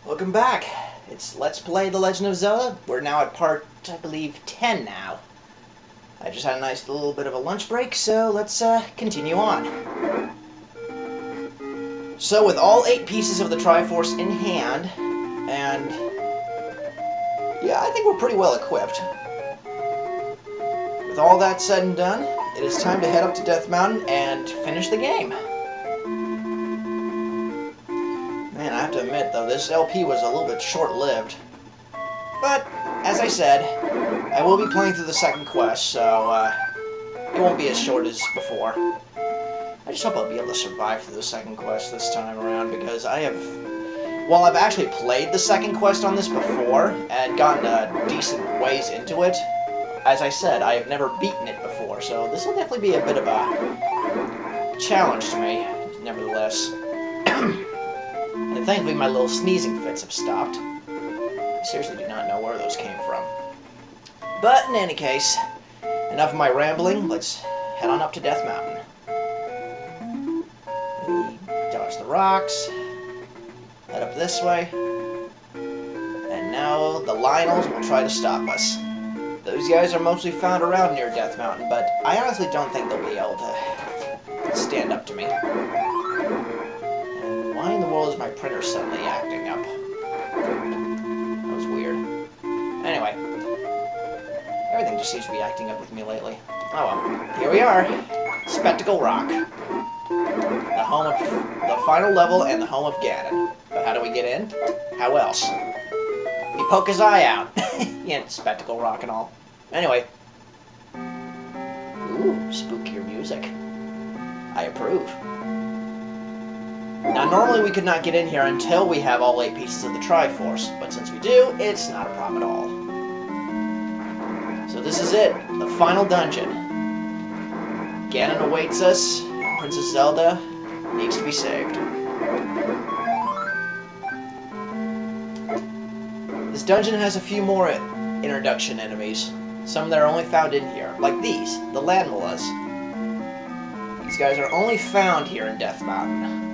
Welcome back. It's Let's Play The Legend of Zelda. We're now at part, I believe, 10 now. I just had a nice little bit of a lunch break, so let's continue on. So with all 8 pieces of the Triforce in hand, and yeah, I think we're pretty well equipped. With all that said and done, it is time to head up to Death Mountain and finish the game. Man, I have to admit, though, this LP was a little bit short-lived. But, as I said, I will be playing through the second quest, so it won't be as short as before. I just hope I'll be able to survive through the second quest this time around, because while I've actually played the second quest on this before, and gotten a decent ways into it, as I said, I have never beaten it before, so this will definitely be a bit of a challenge to me, nevertheless. And thankfully my little sneezing fits have stopped. I seriously do not know where those came from. But in any case, enough of my rambling, let's head on up to Death Mountain. We dodge the rocks, head up this way, and now the Lionels will try to stop us. Those guys are mostly found around near Death Mountain, but I honestly don't think they'll be able to stand up to me. Why in the world is my printer suddenly acting up? That was weird. Anyway, everything just seems to be acting up with me lately. Oh well, here we are. Spectacle Rock. The home of the final level and the home of Ganon. But how do we get in? How else? We poke his eye out. Yeah, Spectacle Rock and all. Anyway. Ooh, spookier music. I approve. Now, normally we could not get in here until we have all 8 pieces of the Triforce, but since we do, it's not a problem at all. So this is it, the final dungeon. Ganon awaits us, and Princess Zelda needs to be saved. This dungeon has a few more introduction enemies, some that are only found in here, like these, the Landmalas. These guys are only found here in Death Mountain.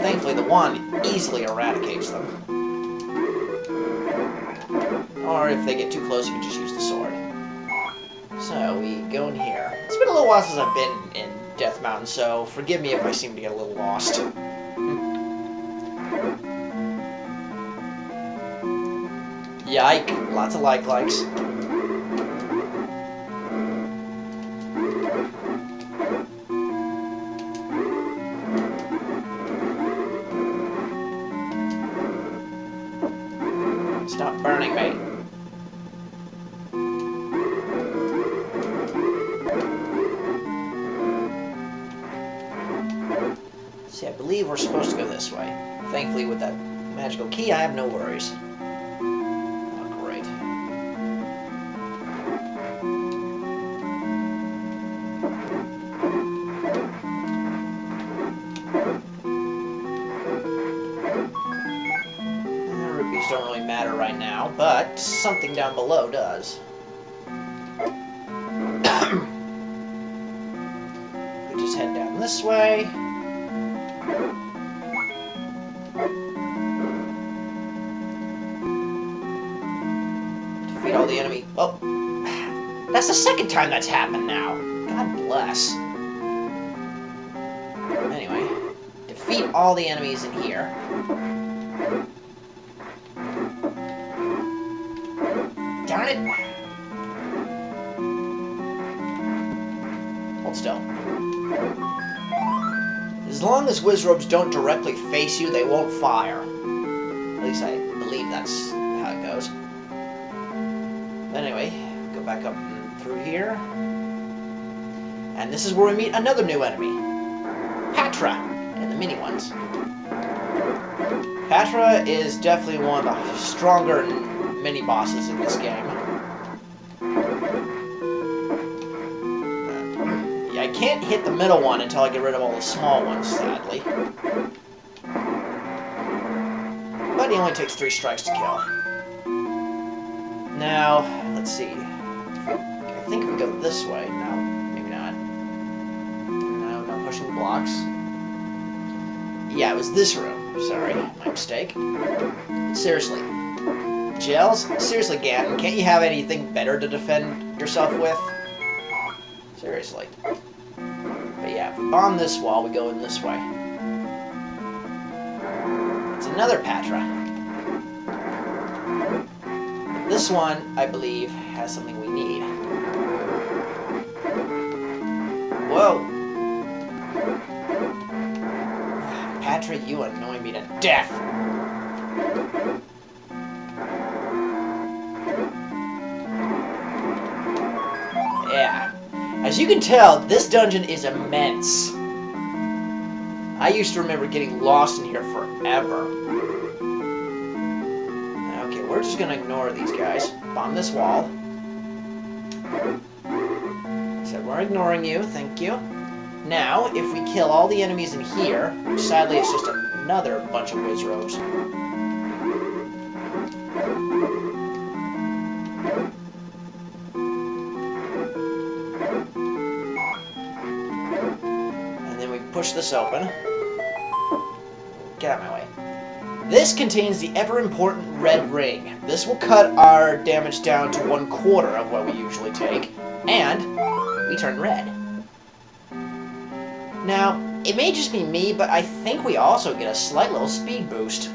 Thankfully, the wand easily eradicates them. Or if they get too close, you can just use the sword. So, we go in here. It's been a little while since I've been in Death Mountain, so forgive me if I seem to get a little lost. Yike. Lots of likes. Stop burning me. See, I believe we're supposed to go this way. Thankfully, with that magical key, I have no worries. Oh, great. Don't really matter right now, but something down below does. We just head down this way. Defeat all the enemy. Well, that's the second time that's happened now. God bless. Anyway, defeat all the enemies in here. Darn it! Hold still. As long as Wizrobes don't directly face you, they won't fire. At least I believe that's how it goes. But anyway, go back up and through here. And this is where we meet another new enemy. Patra, and the mini ones. Patra is definitely one of the stronger mini-bosses in this game. Yeah, I can't hit the middle one until I get rid of all the small ones, sadly. But he only takes 3 strikes to kill. Now, let's see. I think if we go this way, no, maybe not. No, no pushing blocks. Yeah, it was this room. Sorry, my mistake. Seriously. Gels? Seriously, Ganon, can't you have anything better to defend yourself with? Seriously. But yeah, if we bomb this wall, we go in this way. It's another Patra. This one, I believe, has something we need. Whoa! Patra, you annoy me to death! Yeah. As you can tell, this dungeon is immense. I used to remember getting lost in here forever. Okay, we're just gonna ignore these guys. Bomb this wall. So we're ignoring you, thank you. Now, if we kill all the enemies in here, which sadly it's just another bunch of Wizrobes. Push this open. Get out of my way. This contains the ever-important red ring. This will cut our damage down to 1/4 of what we usually take, and we turn red. Now, it may just be me, but I think we also get a slight little speed boost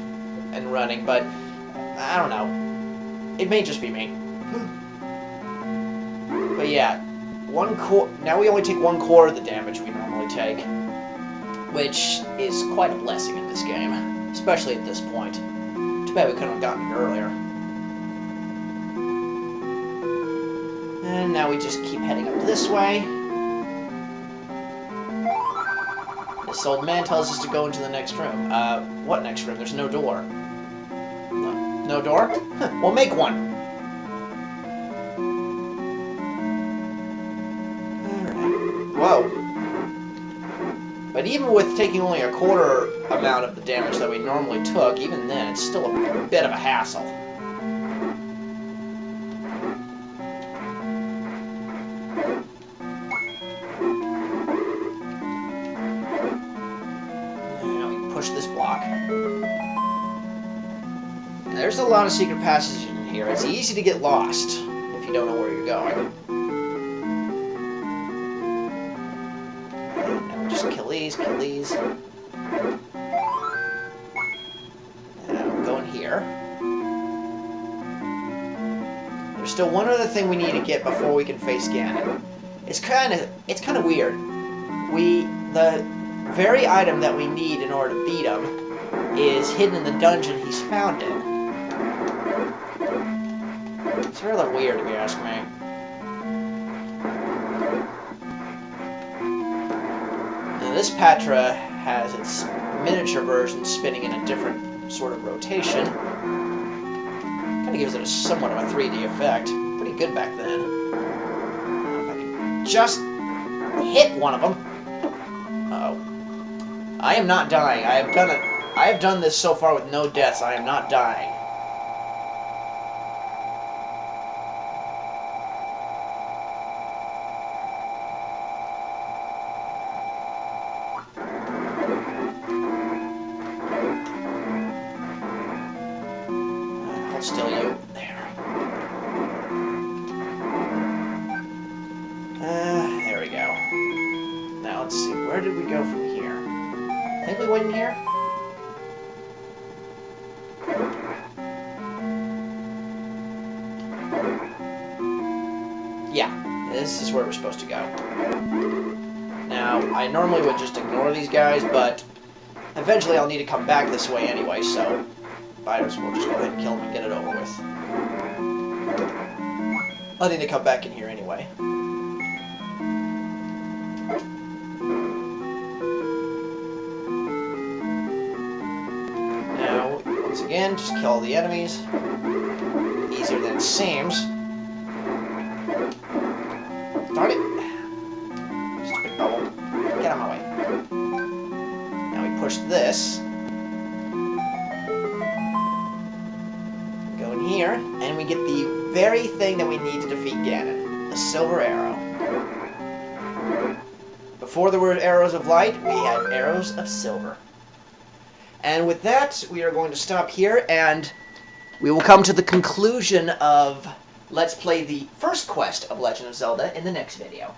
in running, but I don't know. It may just be me. But yeah, now we only take 1/4 of the damage we normally take, which is quite a blessing in this game, especially at this point. Too bad we couldn't have gotten it earlier. And now we just keep heading up this way. This old man tells us to go into the next room. What next room? There's no door. No door? We'll make one! Alright. Whoa. But even with taking only 1/4 amount of the damage that we normally took, even then, it's still a bit of a hassle. Now we push this block. And there's a lot of secret passages in here. It's easy to get lost if you don't know where you're going. Kill these. Now, go in here. There's still one other thing we need to get before we can face Ganon. It's kind of weird. The very item that we need in order to beat him is hidden in the dungeon he's found in. It's rather weird, if you ask me. This Patra has its miniature version spinning in a different sort of rotation. Kind of gives it somewhat of a 3D effect. Pretty good back then. If I can just hit one of them. Uh-oh. I am not dying. I have done this so far with no deaths. I am not dying. Still you. There. There we go. Now let's see. Where did we go from here? I think we went in here? Yeah. This is where we're supposed to go. Now, I normally would just ignore these guys, but eventually I'll need to come back this way anyway, so might as well just go ahead and kill him and get it over with. I'll need to come back in here anyway. Now, once again, just kill all the enemies. Easier than it seems. Darn it! Stupid bubble. Get out of my way. Now we push this. Here, and we get the very thing that we need to defeat Ganon, the silver arrow. Before there were arrows of light, we had arrows of silver. And with that, we are going to stop here, and we will come to the conclusion of Let's Play the first quest of Legend of Zelda in the next video.